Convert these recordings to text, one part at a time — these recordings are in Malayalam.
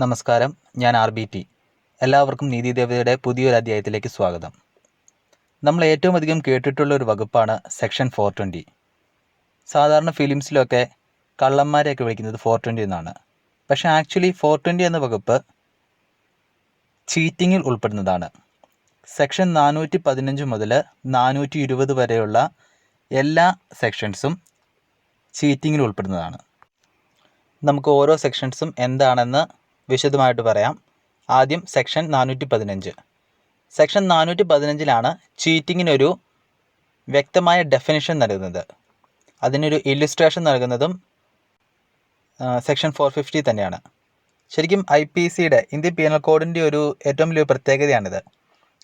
നമസ്കാരം, ഞാൻ RBT. എല്ലാവർക്കും നീതിദേവതയുടെ പുതിയൊരു അധ്യായത്തിലേക്ക് സ്വാഗതം. നമ്മൾ ഏറ്റവും അധികം കേട്ടിട്ടുള്ള ഒരു വകുപ്പാണ് സെക്ഷൻ 420. സാധാരണ ഫിലിംസിലൊക്കെ കള്ളന്മാരെയൊക്കെ വിളിക്കുന്നത് 420 എന്നാണ്. പക്ഷേ ആക്ച്വലി 420 എന്ന വകുപ്പ് ചീറ്റിങ്ങിൽ ഉൾപ്പെടുന്നതാണ്. സെക്ഷൻ 415 മുതൽ 420 വരെയുള്ള എല്ലാ സെക്ഷൻസും ചീറ്റിങ്ങിൽ ഉൾപ്പെടുന്നതാണ്. നമുക്ക് ഓരോ സെക്ഷൻസും എന്താണെന്ന് വിശദമായിട്ട് പറയാം. ആദ്യം സെക്ഷൻ 415. സെക്ഷൻ 415 ചീറ്റിങ്ങിനൊരു വ്യക്തമായ ഡെഫിനിഷൻ നൽകുന്നത്. അതിനൊരു ഇല്ലുസ്ട്രേഷൻ നൽകുന്നതും സെക്ഷൻ 450 തന്നെയാണ്. ശരിക്കും IPCയുടെ ഇന്ത്യൻ പീനൽ കോഡിൻ്റെ ഒരു ഏറ്റവും വലിയ പ്രത്യേകതയാണിത്.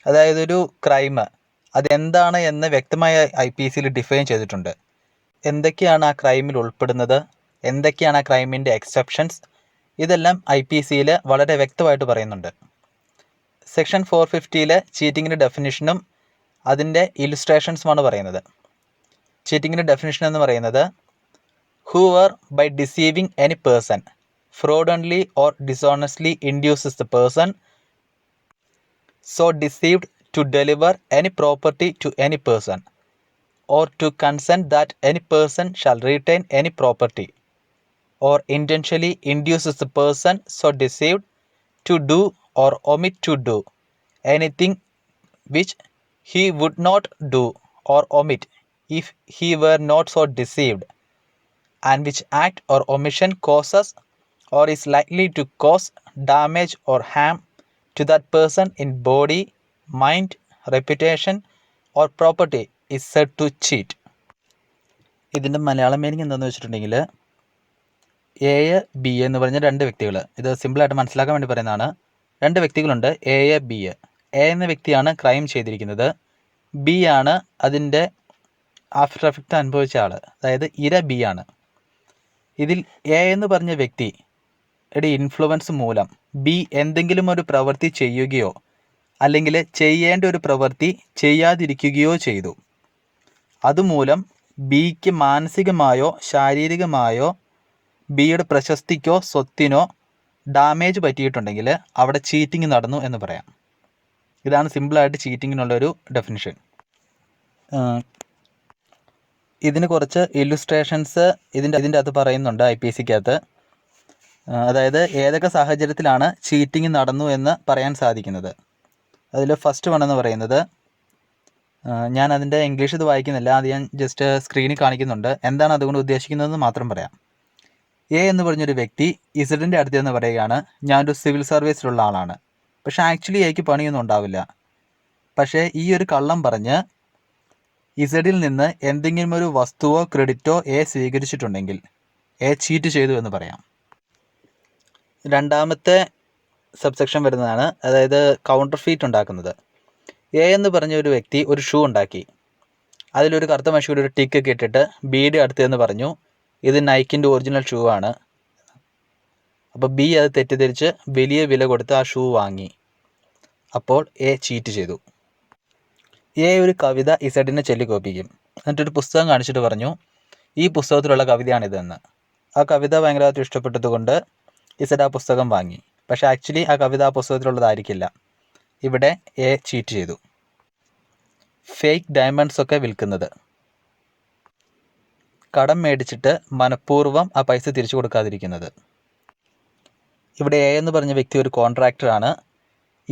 അതായത് ഒരു ക്രൈം അതെന്താണ് എന്ന് വ്യക്തമായ IPCയിൽ ഡിഫൈൻ ചെയ്തിട്ടുണ്ട്. എന്തൊക്കെയാണ് ആ ക്രൈമിൽ ഉൾപ്പെടുന്നത്, എന്തൊക്കെയാണ് ആ ക്രൈമിൻ്റെ എക്സെപ്ഷൻസ്, ഇതെല്ലാം IPCയിൽ വളരെ വ്യക്തമായിട്ട് പറയുന്നുണ്ട്. സെക്ഷൻ 450 ചീറ്റിങ്ങിൻ്റെ ഡെഫിനിഷനും അതിൻ്റെ ഇല്ലുസ്ട്രേഷൻസുമാണ് പറയുന്നത്. ചീറ്റിങ്ങിൻ്റെ ഡെഫിനിഷൻ എന്ന് പറയുന്നത് whoever by deceiving any person fraudulently or dishonestly induces the person so deceived to deliver any property to any person or to consent that any person shall retain any property or intentionally induces the person so deceived to do or omit to do anything which he would not do or omit if he were not so deceived, and which act or omission causes or is likely to cause damage or harm to that person in body, mind, reputation or property is said to cheat. ഇതിൻ്റെ മലയാളം മീനിങ് എന്താണെന്ന് വെച്ചിട്ടുണ്ടെങ്കിൽ A, B എന്ന് പറഞ്ഞ രണ്ട് വ്യക്തികൾ, ഇത് സിമ്പിളായിട്ട് മനസ്സിലാക്കാൻ വേണ്ടി പറയുന്നതാണ്. രണ്ട് വ്യക്തികളുണ്ട്, A, B. A എന്ന വ്യക്തിയാണ് ക്രൈം ചെയ്തിരിക്കുന്നത്, B ആണ് അതിൻ്റെ ആഫ്റ്റർ എഫക്റ്റ് അനുഭവിച്ച ആൾ, അതായത് ഇര B ആണ്. ഇതിൽ A എന്ന് പറഞ്ഞ വ്യക്തിയുടെ ഇൻഫ്ലുവൻസ് മൂലം B എന്തെങ്കിലും ഒരു പ്രവൃത്തി ചെയ്യുകയോ അല്ലെങ്കിൽ ചെയ്യേണ്ട ഒരു പ്രവൃത്തി ചെയ്യാതിരിക്കുകയോ ചെയ്തു. അതുമൂലം Bക്ക് മാനസികമായോ ശാരീരികമായോ Bയുടെ പ്രശസ്തിക്കോ സ്വത്തിനോ ഡാമേജ് പറ്റിയിട്ടുണ്ടെങ്കിൽ അവിടെ ചീറ്റിംഗ് നടന്നു എന്ന് പറയാം. ഇതാണ് സിമ്പിളായിട്ട് ചീറ്റിങ്ങിനുള്ളൊരു ഡെഫിനിഷൻ. ഇതിന് കുറച്ച് ഇല്ലുസ്ട്രേഷൻസ് ഇതിൻ്റെ അകത്ത് പറയുന്നുണ്ട് IPCക്കകത്ത്. അതായത് ഏതൊക്കെ സാഹചര്യത്തിലാണ് ചീറ്റിംഗ് നടന്നു എന്ന് പറയാൻ സാധിക്കുന്നത്. അതിൽ ഫസ്റ്റ് വൺ എന്ന് പറയുന്നത്, ഞാൻ അതിൻ്റെ ഇംഗ്ലീഷ് ഇത് വായിക്കുന്നില്ല, അത് ഞാൻ ജസ്റ്റ് സ്ക്രീനിൽ കാണിക്കുന്നുണ്ട്. എന്താണ് അതുകൊണ്ട് ഉദ്ദേശിക്കുന്നതെന്ന് മാത്രം പറയാം. A എന്ന് പറഞ്ഞൊരു വ്യക്തി ഇസഡിൻ്റെ അടുത്ത് എന്ന് പറയുകയാണ്, ഞാനൊരു സിവിൽ സർവീസിലുള്ള ആളാണ്, പക്ഷേ ആക്ച്വലി Aക്ക് പണിയൊന്നും ഉണ്ടാവില്ല. പക്ഷേ ഈ ഒരു കള്ളം പറഞ്ഞ് ഇസഡിൽ നിന്ന് എന്തെങ്കിലും ഒരു വസ്തുവോ ക്രെഡിറ്റോ A സ്വീകരിച്ചിട്ടുണ്ടെങ്കിൽ A ചീറ്റ് ചെയ്തു എന്ന് പറയാം. രണ്ടാമത്തെ സബ്സെക്ഷൻ വരുന്നതാണ്, അതായത് കൗണ്ടർ ഫീറ്റ് ഉണ്ടാക്കുന്നത്. A എന്ന് പറഞ്ഞ ഒരു വ്യക്തി ഒരു ഷൂ ഉണ്ടാക്കി, അതിലൊരു കറുത്ത മഷിയുടെ ഒരു ടിക്കൊക്കെ ഇട്ടിട്ട് Bയുടെ അടുത്ത് എന്ന് പറഞ്ഞു, ഇത് നൈക്കിൻ്റെ ഒറിജിനൽ ഷൂ ആണ്. അപ്പോൾ B അത് തെറ്റിദ്ധരിച്ച് വലിയ വില കൊടുത്ത് ആ ഷൂ വാങ്ങി. അപ്പോൾ A ചീറ്റ് ചെയ്തു. A ഒരു കവിത ഇസഡിനെ ചൊല്ലിക്കോപ്പിക്കും, എന്നിട്ടൊരു പുസ്തകം കാണിച്ചിട്ട് പറഞ്ഞു, ഈ പുസ്തകത്തിലുള്ള കവിതയാണിതെന്ന്. ആ കവിത ഭയങ്കരമായിട്ട് ഇഷ്ടപ്പെട്ടതുകൊണ്ട് ഇസഡ് ആ പുസ്തകം വാങ്ങി. പക്ഷേ ആക്ച്വലി ആ കവിത ആ പുസ്തകത്തിലുള്ളതായിരിക്കില്ല. ഇവിടെ A ചീറ്റ് ചെയ്തു. ഫേക്ക് ഡയമണ്ട്സ് ഒക്കെ വിൽക്കുന്നത്, കടം മേടിച്ചിട്ട് മനഃപൂർവ്വം ആ പൈസ തിരിച്ചു കൊടുക്കാതിരിക്കുന്നത്. ഇവിടെ A എന്ന് പറഞ്ഞ വ്യക്തി ഒരു കോൺട്രാക്ടറാണ്,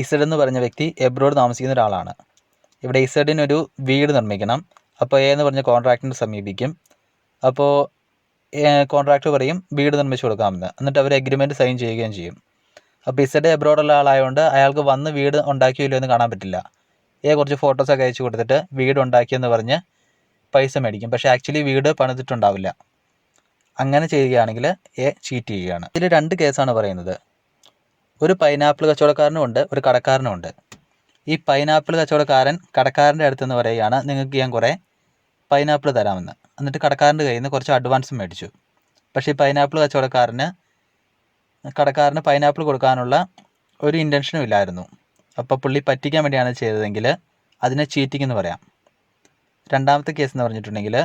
ഇസഡ് എന്ന് പറഞ്ഞ വ്യക്തി എബ്രോഡ് താമസിക്കുന്ന ഒരാളാണ്. ഇവിടെ ഇസഡിനൊരു വീട് നിർമ്മിക്കണം. അപ്പോൾ A എന്ന് പറഞ്ഞ കോൺട്രാക്ടറിനെ സമീപിക്കും. അപ്പോൾ കോൺട്രാക്ടർ പറയും വീട് നിർമ്മിച്ചു കൊടുക്കാമെന്ന്. എന്നിട്ട് അവർ എഗ്രിമെൻറ്റ് സൈൻ ചെയ്യുകയും ചെയ്യും. അപ്പോൾ ഇസഡ് എബ്രോഡുള്ള ആളായതുകൊണ്ട് അയാൾക്ക് വന്ന് വീട് ഉണ്ടാക്കിയില്ലോ എന്ന് കാണാൻ പറ്റില്ല. A കുറച്ച് ഫോട്ടോസൊക്കെ അയച്ചു കൊടുത്തിട്ട് വീട് ഉണ്ടാക്കിയെന്ന് പറഞ്ഞ് പൈസ മേടിക്കും. പക്ഷേ ആക്ച്വലി വീട് പണിതിട്ടുണ്ടാവില്ല. അങ്ങനെ ചെയ്യുകയാണെങ്കിൽ A ചീറ്റ് ചെയ്യുകയാണ്. ഇതിൽ രണ്ട് കേസാണ് പറയുന്നത്. ഒരു പൈനാപ്പിൾ കച്ചവടക്കാരനുമുണ്ട്, ഒരു കടക്കാരനുമുണ്ട്. ഈ പൈനാപ്പിൾ കച്ചവടക്കാരൻ കടക്കാരൻ്റെ അടുത്തെന്ന് പറയുകയാണ്, നിങ്ങൾക്ക് ഞാൻ കുറേ പൈനാപ്പിൾ തരാമെന്ന്. എന്നിട്ട് കടക്കാരൻ്റെ കയ്യിൽ നിന്ന് കുറച്ച് അഡ്വാൻസ് മേടിച്ചു. പക്ഷേ ഈ പൈനാപ്പിൾ കടക്കാരന് പൈനാപ്പിൾ കൊടുക്കാനുള്ള ഒരു ഇൻറ്റൻഷനും ഇല്ലായിരുന്നു. അപ്പോൾ പുള്ളി പറ്റിക്കാൻ വേണ്ടിയാണ് ചെയ്തതെങ്കിൽ അതിനെ ചീറ്റിംഗ് എന്ന് പറയാം. രണ്ടാമത്തെ കേസ് എന്ന് പറഞ്ഞിട്ടുണ്ടെങ്കിൽ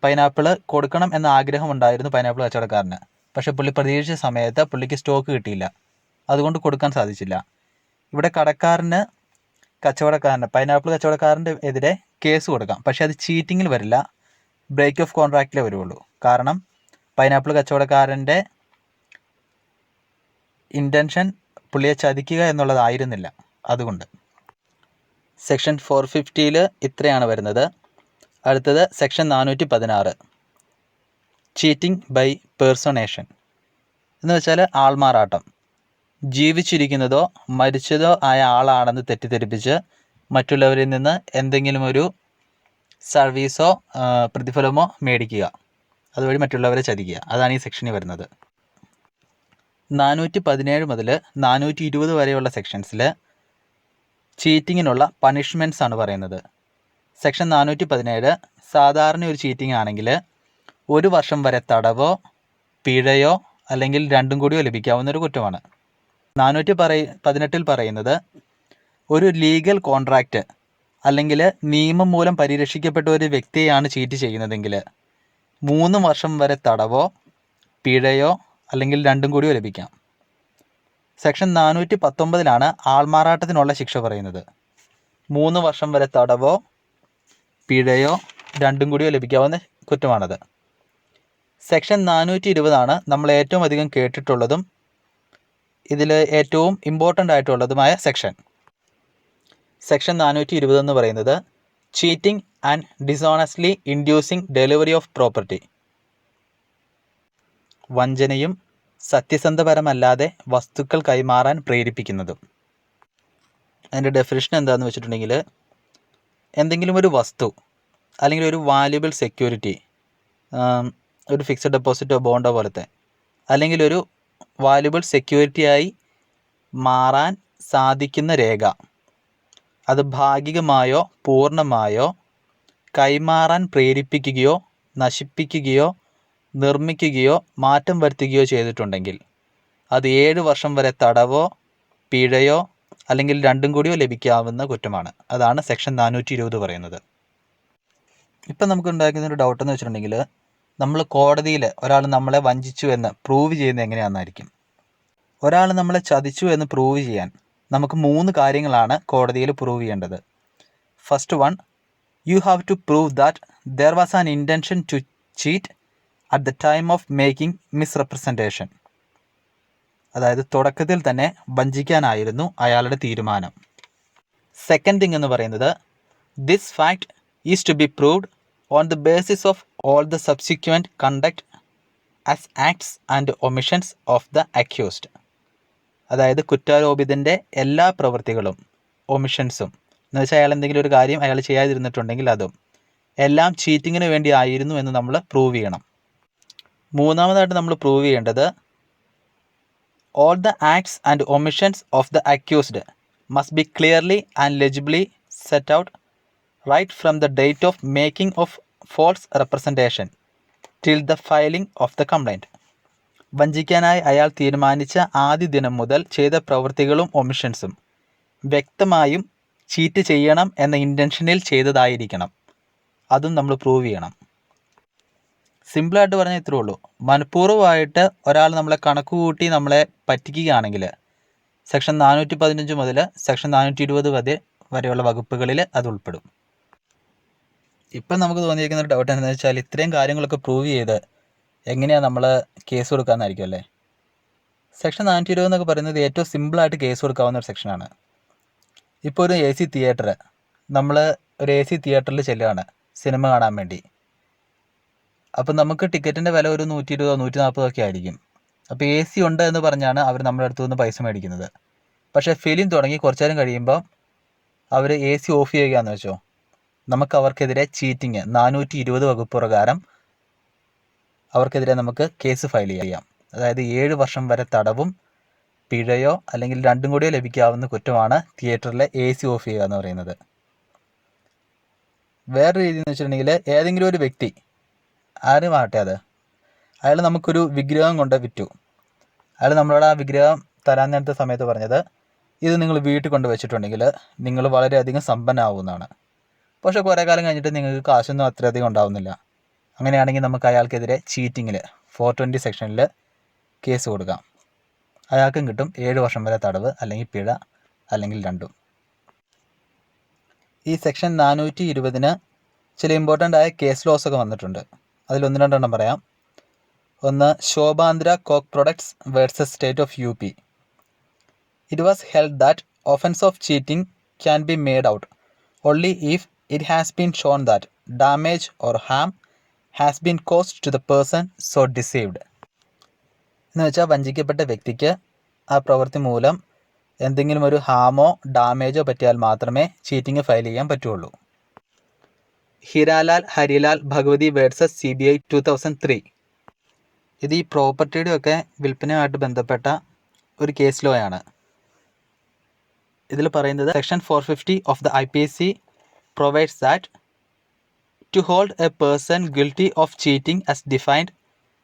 പൈനാപ്പിൾ കൊടുക്കണം എന്ന ആഗ്രഹമുണ്ടായിരുന്നു പൈനാപ്പിൾ കച്ചവടക്കാരന്. പക്ഷേ പുള്ളി പ്രതീക്ഷിച്ച സമയത്ത് പുള്ളിക്ക് സ്റ്റോക്ക് കിട്ടിയില്ല, അതുകൊണ്ട് കൊടുക്കാൻ സാധിച്ചില്ല. ഇവിടെ കടക്കാരന് പൈനാപ്പിൾ കച്ചവടക്കാരൻ്റെ എതിരെ കേസ് കൊടുക്കാം, പക്ഷേ അത് ചീറ്റിങ്ങിൽ വരില്ല, ബ്രേക്ക് ഓഫ് കോൺട്രാക്റ്റിലേ വരുള്ളൂ. കാരണം പൈനാപ്പിൾ കച്ചവടക്കാരൻ്റെ ഇൻറ്റൻഷൻ പുള്ളിയെ ചതിക്കുക എന്നുള്ളതായിരുന്നില്ല. അതുകൊണ്ട് സെക്ഷൻ 450 ഇത്രയാണ് വരുന്നത്. അടുത്തത് സെക്ഷൻ 416 ചീറ്റിംഗ് ബൈ പേഴ്സണേഷൻ എന്ന് വെച്ചാൽ ആൾമാറാട്ടം. ജീവിച്ചിരിക്കുന്നതോ മരിച്ചതോ ആയ ആളാണെന്ന് തെറ്റിദ്ധരിപ്പിച്ച് മറ്റുള്ളവരിൽ നിന്ന് എന്തെങ്കിലും ഒരു സർവീസോ പ്രതിഫലമോ മേടിക്കുക, അതുവഴി മറ്റുള്ളവരെ ചതിക്കുക. അതാണ് ഈ സെക്ഷനിൽ വരുന്നത്. 417 മുതൽ 420 വരെയുള്ള സെക്ഷൻസിൽ ചീറ്റിങ്ങിനുള്ള പണിഷ്മെൻറ്റ്സ് ആണ് പറയുന്നത്. സെക്ഷൻ 417 സാധാരണ ഒരു ചീറ്റിംഗ് ആണെങ്കിൽ 1 വർഷം വരെ തടവോ പിഴയോ അല്ലെങ്കിൽ രണ്ടും കൂടിയോ ലഭിക്കാവുന്ന ഒരു കുറ്റമാണ്. 418 പറയുന്നത് ഒരു ലീഗൽ കോൺട്രാക്റ്റ് അല്ലെങ്കിൽ നിയമം മൂലം പരിരക്ഷിക്കപ്പെട്ട ഒരു വ്യക്തിയെയാണ് ചീറ്റ് ചെയ്യുന്നതെങ്കിൽ 3 വർഷം വരെ തടവോ പിഴയോ അല്ലെങ്കിൽ രണ്ടും കൂടിയോ ലഭിക്കാം. സെക്ഷൻ 419 ആൾമാറാട്ടത്തിനുള്ള ശിക്ഷ പറയുന്നത്. 3 വർഷം വരെ തടവോ പിഴയോ രണ്ടും കൂടിയോ ലഭിക്കാവുന്ന കുറ്റമാണത്. സെക്ഷൻ 420 നമ്മൾ ഏറ്റവും അധികം കേട്ടിട്ടുള്ളതും ഇതിൽ ഏറ്റവും ഇമ്പോർട്ടൻ്റ് ആയിട്ടുള്ളതുമായ സെക്ഷൻ. സെക്ഷൻ 420 എന്ന് പറയുന്നത് cheating and dishonestly inducing delivery of property, വഞ്ചനയും സത്യസന്ധപരമല്ലാതെ വസ്തുക്കൾ കൈമാറാൻ പ്രേരിപ്പിക്കുന്നതും. അതിൻ്റെ ഡെഫിനിഷൻ എന്താണെന്ന് വെച്ചിട്ടുണ്ടെങ്കിൽ, എന്തെങ്കിലും ഒരു വസ്തു അല്ലെങ്കിൽ ഒരു വാല്യുബിൾ സെക്യൂരിറ്റി, ഒരു ഫിക്സഡ് ഡെപ്പോസിറ്റോ ബോണ്ടോ പോലത്തെ, അല്ലെങ്കിൽ ഒരു വാല്യുബിൾ സെക്യൂരിറ്റിയായി മാറാൻ സാധിക്കുന്ന രേഖ, അത് ഭാഗികമായോ പൂർണ്ണമായോ കൈമാറാൻ പ്രേരിപ്പിക്കുകയോ നശിപ്പിക്കുകയോ നിർമ്മിക്കുകയോ മാറ്റം വരുത്തുകയോ ചെയ്തിട്ടുണ്ടെങ്കിൽ അത് 7 വർഷം വരെ തടവോ പിഴയോ അല്ലെങ്കിൽ രണ്ടും കൂടിയോ ലഭിക്കാവുന്ന കുറ്റമാണ്. അതാണ് സെക്ഷൻ 420 പറയുന്നത്. ഇപ്പം നമുക്ക് ഉണ്ടാക്കുന്ന ഒരു ഡൗട്ട് എന്ന് വെച്ചിട്ടുണ്ടെങ്കിൽ, നമ്മൾ കോടതിയിൽ ഒരാൾ നമ്മളെ വഞ്ചിച്ചു എന്ന് പ്രൂവ് ചെയ്യുന്നത് എങ്ങനെയാണെന്നായിരിക്കും. ഒരാൾ നമ്മളെ ചതിച്ചു എന്ന് പ്രൂവ് ചെയ്യാൻ നമുക്ക് 3 കാര്യങ്ങളാണ് കോടതിയിൽ പ്രൂവ് ചെയ്യേണ്ടത്. First one, you have to prove that there was an intention to cheat at the time of making misrepresentation. അതായത് തുടക്കത്തിൽ തന്നെ വഞ്ചിക്കാനായിരുന്നു അയാളുടെ തീരുമാനം. സെക്കൻഡ് തിങ് എന്ന് പറയുന്നത്, this fact is to be proved on the basis of all the subsequent conduct as acts and omissions of the accused. അതായത് കുറ്റാരോപിതൻ്റെ എല്ലാ പ്രവൃത്തികളും ഒമിഷൻസും എന്ന് വെച്ചാൽ അയാൾ എന്തെങ്കിലും ഒരു കാര്യം അയാൾ ചെയ്യാതിരുന്നിട്ടുണ്ടെങ്കിൽ അതും എല്ലാം ചീറ്റിങ്ങിന് വേണ്ടി ആയിരുന്നു എന്ന് നമ്മൾ പ്രൂവ് ചെയ്യണം. മൂന്നാമതായിട്ട് നമ്മൾ പ്രൂവ് ചെയ്യേണ്ടത്, all the acts and omissions of the accused must be clearly and legibly set out right from the date of making of false representation till the filing of the complaint. വഞ്ചിക്കാനായി അയാൾ തീരുമാനിച്ച ആദ്യ ദിനം മുതൽ ചെയ്ത പ്രവൃത്തികളും ഒമിഷൻസും വ്യക്തമായും ചീറ്റ് ചെയ്യണം എന്ന ഇൻറ്റൻഷനിൽ ചെയ്തതായിരിക്കണം. അതും നമ്മൾ പ്രൂവ് ചെയ്യണം. സിമ്പിളായിട്ട് പറഞ്ഞാൽ ഇത്രേ ഉള്ളൂ. മനഃപൂർവ്വമായിട്ട് ഒരാൾ നമ്മളെ കണക്ക് കൂട്ടി നമ്മളെ പറ്റിക്കുകയാണെങ്കിൽ സെക്ഷൻ 415 മുതൽ സെക്ഷൻ 420 വരെയുള്ള വകുപ്പുകളിൽ അത് ഉൾപ്പെടും. ഇപ്പം നമുക്ക് തോന്നിയിരിക്കുന്ന ഒരു ഡൗട്ട് എന്താണെന്ന് വെച്ചാൽ, ഇത്രയും കാര്യങ്ങളൊക്കെ പ്രൂവ് ചെയ്ത് എങ്ങനെയാണ് നമ്മൾ കേസ് കൊടുക്കാമെന്നായിരിക്കും അല്ലേ. സെക്ഷൻ 420 എന്നൊക്കെ പറയുന്നത് ഏറ്റവും സിമ്പിളായിട്ട് കേസ് കൊടുക്കാവുന്ന ഒരു സെക്ഷനാണ്. ഇപ്പോൾ ഒരു AC തിയേറ്റർ, നമ്മൾ ഒരു AC തിയേറ്ററിൽ ചെല്ലുകയാണ് സിനിമ കാണാൻ വേണ്ടി. അപ്പം നമുക്ക് ടിക്കറ്റിൻ്റെ വില ഒരു 120 140 ഒക്കെ ആയിരിക്കും. അപ്പോൾ AC ഉണ്ട് എന്ന് പറഞ്ഞാണ് അവർ നമ്മുടെ അടുത്തു നിന്ന് പൈസ മേടിക്കുന്നത്. പക്ഷേ ഫിലിം തുടങ്ങി കുറച്ചു നേരം കഴിയുമ്പോൾ അവർ AC ഓഫ് ചെയ്യുകയാണെന്ന് വെച്ചോ, നമുക്ക് അവർക്കെതിരെ ചീറ്റിങ് 420 വകുപ്പ് പ്രകാരം അവർക്കെതിരെ നമുക്ക് കേസ് ഫയൽ ചെയ്യാം. അതായത് 7 വർഷം വരെ തടവും പിഴയോ അല്ലെങ്കിൽ രണ്ടും കൂടിയോ ലഭിക്കാവുന്ന കുറ്റമാണ് തിയേറ്ററിലെ AC ഓഫ് ചെയ്യുക എന്ന് പറയുന്നത്. വേറൊരു രീതി എന്ന് വെച്ചിട്ടുണ്ടെങ്കിൽ, ഏതെങ്കിലും ഒരു വ്യക്തി ആരുമാകട്ടെ അത്, അയാൾ നമുക്കൊരു വിഗ്രഹം കൊണ്ട് വിറ്റു. അയാൾ നമ്മളോട് ആ വിഗ്രഹം തരാൻ നേരത്തെ സമയത്ത് പറഞ്ഞത്, ഇത് നിങ്ങൾ വീട്ടിൽ കൊണ്ട് വെച്ചിട്ടുണ്ടെങ്കിൽ നിങ്ങൾ വളരെയധികം സമ്പന്നമാവുന്നതാണ്. പക്ഷേ കുറേ കാലം കഴിഞ്ഞിട്ട് നിങ്ങൾക്ക് കാശൊന്നും അത്രയധികം ഉണ്ടാവുന്നില്ല. അങ്ങനെയാണെങ്കിൽ നമുക്ക് അയാൾക്കെതിരെ ചീറ്റിങ്ങിൽ 420 സെക്ഷനിൽ കേസ് കൊടുക്കാം. അയാൾക്കും കിട്ടും 7 വർഷം വരെ തടവ്, അല്ലെങ്കിൽ പിഴ, അല്ലെങ്കിൽ രണ്ടും. ഈ സെക്ഷൻ 420 ചില ഇമ്പോർട്ടൻ്റ് ആയ കേസ് ലോസ് ഒക്കെ വന്നിട്ടുണ്ട്. അതിൽ 1-2 പറയാം. ഒന്ന്, ശോഭാന്ദ്ര coke products versus state of UP. It was held that offense of cheating can be made out only if it has been shown that damage or harm has been caused to the person so deceived. എന്ന് വെച്ചാൽ വഞ്ചിക്കപ്പെട്ട വ്യക്തിക്ക് ആ പ്രവൃത്തി മൂലം എന്തെങ്കിലും ഒരു ഹാമോ ഡാമേജോ പറ്റിയാൽ മാത്രമേ ചീറ്റിംഗ് ഫയൽ ചെയ്യാൻ പറ്റുള്ളൂ. ഹിരാലാൽ ഹരിലാൽ ഭഗവതി വേഴ്സസ് CBI 2003. ഇത് ഈ പ്രോപ്പർട്ടിയുടെ ഒക്കെ വിൽപ്പനയുമായിട്ട് ബന്ധപ്പെട്ട ഒരു കേസ് ലോ ആണ്. ഇതിൽ പറയുന്നത് section 450 of the IPC provides that to hold a person guilty of cheating as defined,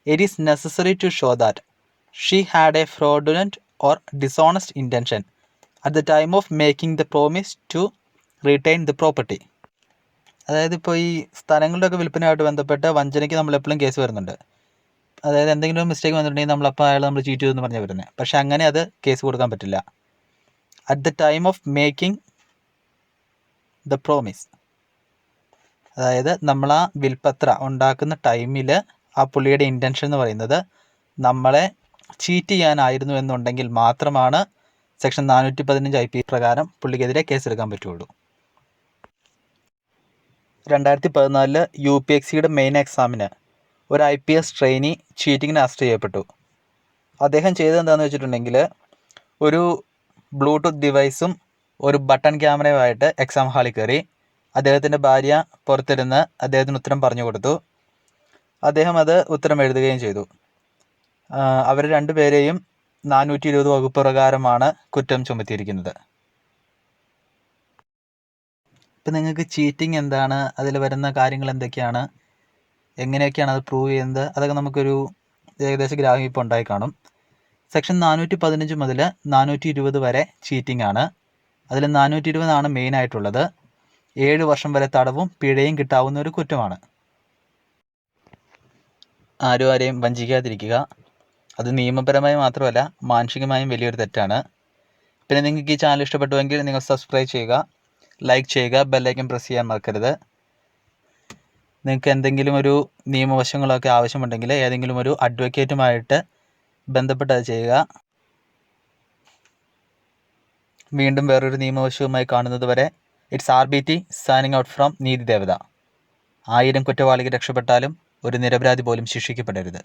it is necessary to show that she had a fraudulent or dishonest intention at the time of making the promise to retain the property. അതായത് ഇപ്പോൾ ഈ സ്ഥലങ്ങളുടെയൊക്കെ വിൽപ്പനയായിട്ട് ബന്ധപ്പെട്ട് വഞ്ചനയ്ക്ക് നമ്മളെപ്പോഴും കേസ് വരുന്നുണ്ട്. അതായത് എന്തെങ്കിലും ഒരു മിസ്റ്റേക്ക് വന്നിട്ടുണ്ടെങ്കിൽ നമ്മളപ്പോൾ നമ്മൾ ചീറ്റ് ചെയ്തെന്ന് പറഞ്ഞാൽ വരുന്നത്. പക്ഷേ അങ്ങനെ അത് കേസ് കൊടുക്കാൻ പറ്റില്ല. At the time of making the promise, അതായത് നമ്മൾ ആ വിൽപ്പത്ര ഉണ്ടാക്കുന്ന ടൈമിൽ ആ പുള്ളിയുടെ ഇൻറ്റൻഷൻ എന്ന് പറയുന്നത് നമ്മളെ ചീറ്റ് ചെയ്യാനായിരുന്നു എന്നുണ്ടെങ്കിൽ മാത്രമാണ് സെക്ഷൻ 415 IPC പ്രകാരം പുള്ളിക്കെതിരെ കേസെടുക്കാൻ പറ്റുള്ളൂ. 2014 UPSCയുടെ മെയിൻ എക്സാമിന് ഒരു IPS ട്രെയിനി ചീറ്റിങ്ങിന് അറസ്റ്റ് ചെയ്യപ്പെട്ടു. അദ്ദേഹം ചെയ്തത് എന്താണെന്ന് വെച്ചിട്ടുണ്ടെങ്കിൽ ഒരു ബ്ലൂടൂത്ത് ഡിവൈസും ഒരു ബട്ടൺ ക്യാമറയുമായിട്ട് എക്സാം ഹാളിൽ കയറി. അദ്ദേഹത്തിൻ്റെ ഭാര്യ പുറത്തിരുന്ന് അദ്ദേഹത്തിന് ഉത്തരം പറഞ്ഞു കൊടുത്തു. അദ്ദേഹം അത് ഉത്തരം എഴുതുകയും ചെയ്തു. അവർ രണ്ടുപേരെയും 420 വകുപ്പ് പ്രകാരമാണ് കുറ്റം ചുമത്തിയിരിക്കുന്നത്. ഇപ്പം നിങ്ങൾക്ക് ചീറ്റിംഗ് എന്താണ്, അതിൽ വരുന്ന കാര്യങ്ങൾ എന്തൊക്കെയാണ്, എങ്ങനെയൊക്കെയാണ് അത് പ്രൂവ് ചെയ്യുന്നത്, അതൊക്കെ നമുക്കൊരു ഏകദേശം ഗ്രാഹ്യം ഇപ്പോൾ ഉണ്ടായി കാണും. സെക്ഷൻ 415 മുതൽ 420 വരെ ചീറ്റിംഗ് ആണ്. അതിൽ 420 ആണ് മെയിനായിട്ടുള്ളത്. 7 വർഷം വരെ തടവും പിഴയും കിട്ടാവുന്ന ഒരു കുറ്റമാണ്. ആരെയും വഞ്ചിക്കാതിരിക്കുക. അത് നിയമപരമായി മാത്രമല്ല മാനസികമായും വലിയൊരു തെറ്റാണ്. പിന്നെ നിങ്ങൾക്ക് ഈ ചാനൽ ഇഷ്ടപ്പെട്ടുവെങ്കിൽ നിങ്ങൾ സബ്സ്ക്രൈബ് ചെയ്യുക, ലൈക്ക് ചെയ്യുക, ബെല്ലൈക്കൻ പ്രസ് ചെയ്യാൻ മറക്കരുത്. നിങ്ങൾക്ക് എന്തെങ്കിലും ഒരു നിയമവശങ്ങളൊക്കെ ആവശ്യമുണ്ടെങ്കിൽ ഏതെങ്കിലും ഒരു അഡ്വക്കേറ്റുമായിട്ട് ബന്ധപ്പെട്ട് അത് ചെയ്യുക. വീണ്ടും വേറൊരു നിയമവശവുമായി കാണുന്നത് വരെ it's RBT signing out from നീതി ദേവത. 1000 കുറ്റവാളികൾ രക്ഷപ്പെട്ടാലും ഒരു നിരപരാധി പോലും ശിക്ഷിക്കപ്പെടരുത്.